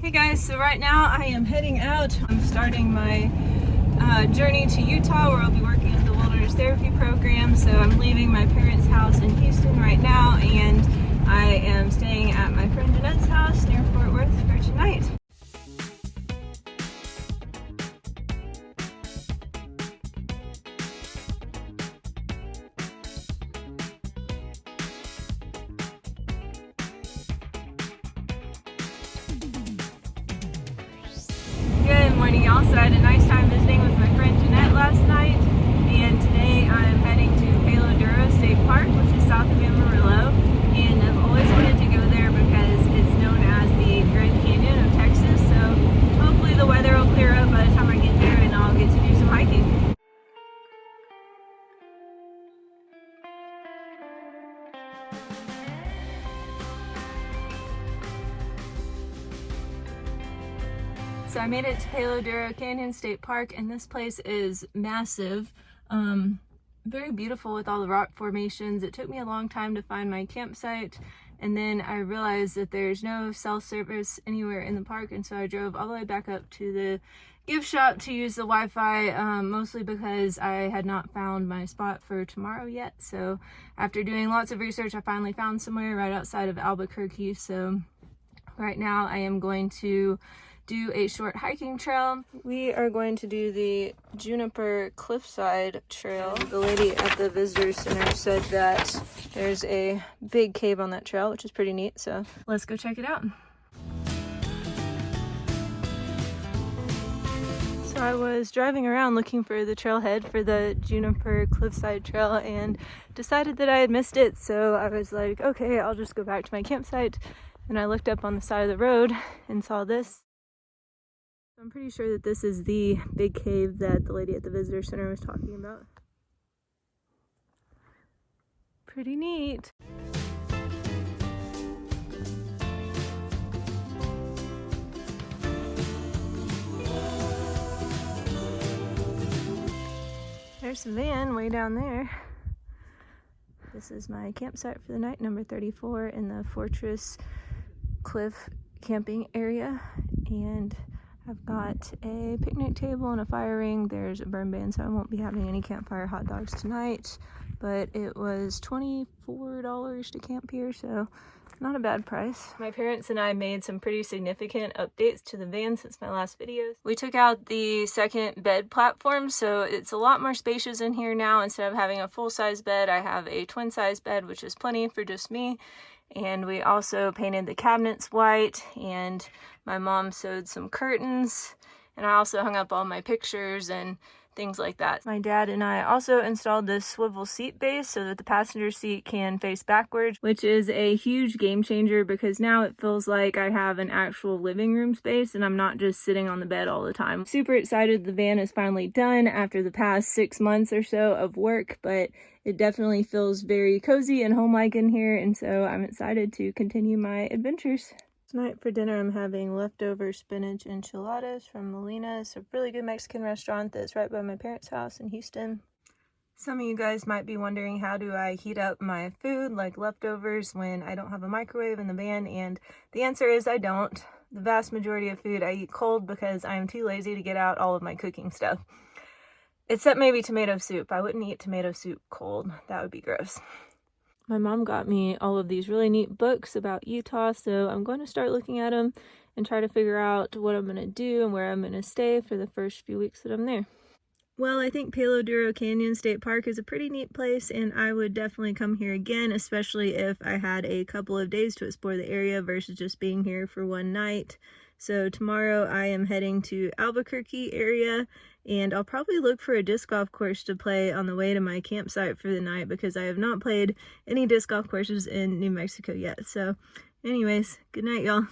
Hey guys, so right now I am heading out. I'm starting my journey to Utah where I'll be working at the Wilderness Therapy Program. So I'm leaving my parents' house in Houston right now, and I am staying at my friend Jeanette's house near Fort Worth for tonight. Good morning, y'all. So I had a nice time visiting with my friend Jeanette last night, and today I'm heading to Amarillo State Park, which is south of Amarillo, and I've always wanted to go there because it's known as the Grand Canyon of Texas. So hopefully the weather will clear up by the time I get there, and I'll get to do some hiking. So I made it to Amarillo Canyon State Park, and this place is massive. Very beautiful with all the rock formations. It took me a long time to find my campsite, and then I realized that there's no cell service anywhere in the park, and so I drove all the way back up to the gift shop to use the Wi-Fi, mostly because I had not found my spot for tomorrow yet. So after doing lots of research, I finally found somewhere right outside of Albuquerque. So right now I am going to do a short hiking trail. We are going to do the Juniper Cliffside Trail. The lady at the visitor center said that there's a big cave on that trail, which is pretty neat, so let's go check it out. So I was driving around looking for the trailhead for the Juniper Cliffside Trail and decided that I had missed it, so I was like, okay, I'll just go back to my campsite. And I looked up on the side of the road and saw this. I'm pretty sure that this is the big cave that the lady at the visitor center was talking about. Pretty neat. There's the van way down there. This is my campsite for the night, number 34 in the Fortress Cliff camping area, and I've got a picnic table and a fire ring. There's a burn ban, so I won't be having any campfire hot dogs tonight, but it was $24 to camp here, so not a bad price. My parents and I made some pretty significant updates to the van since my last videos. We took out the second bed platform, so it's a lot more spacious in here now. Instead of having a full-size bed, I have a twin-size bed, which is plenty for just me. And we also painted the cabinets white, and my mom sewed some curtains, and I also hung up all my pictures and things like that. My dad and I also installed this swivel seat base so that the passenger seat can face backwards, which is a huge game changer because now it feels like I have an actual living room space and I'm not just sitting on the bed all the time. Super excited the van is finally done after the past 6 months or so of work, but it definitely feels very cozy and home-like in here, and so I'm excited to continue my adventures. Tonight for dinner, I'm having leftover spinach enchiladas from Molina's, a really good Mexican restaurant that's right by my parents' house in Houston. Some of you guys might be wondering, how do I heat up my food like leftovers when I don't have a microwave in the van? And the answer is I don't. The vast majority of food I eat cold because I'm too lazy to get out all of my cooking stuff. Except maybe tomato soup. I wouldn't eat tomato soup cold. That would be gross. My mom got me all of these really neat books about Utah, so I'm going to start looking at them and try to figure out what I'm going to do and where I'm going to stay for the first few weeks that I'm there. Well, I think Amarillo Canyon State Park is a pretty neat place, and I would definitely come here again, especially if I had a couple of days to explore the area versus just being here for one night. So tomorrow I am heading to Albuquerque area, and I'll probably look for a disc golf course to play on the way to my campsite for the night because I have not played any disc golf courses in New Mexico yet. So anyways, good night, y'all.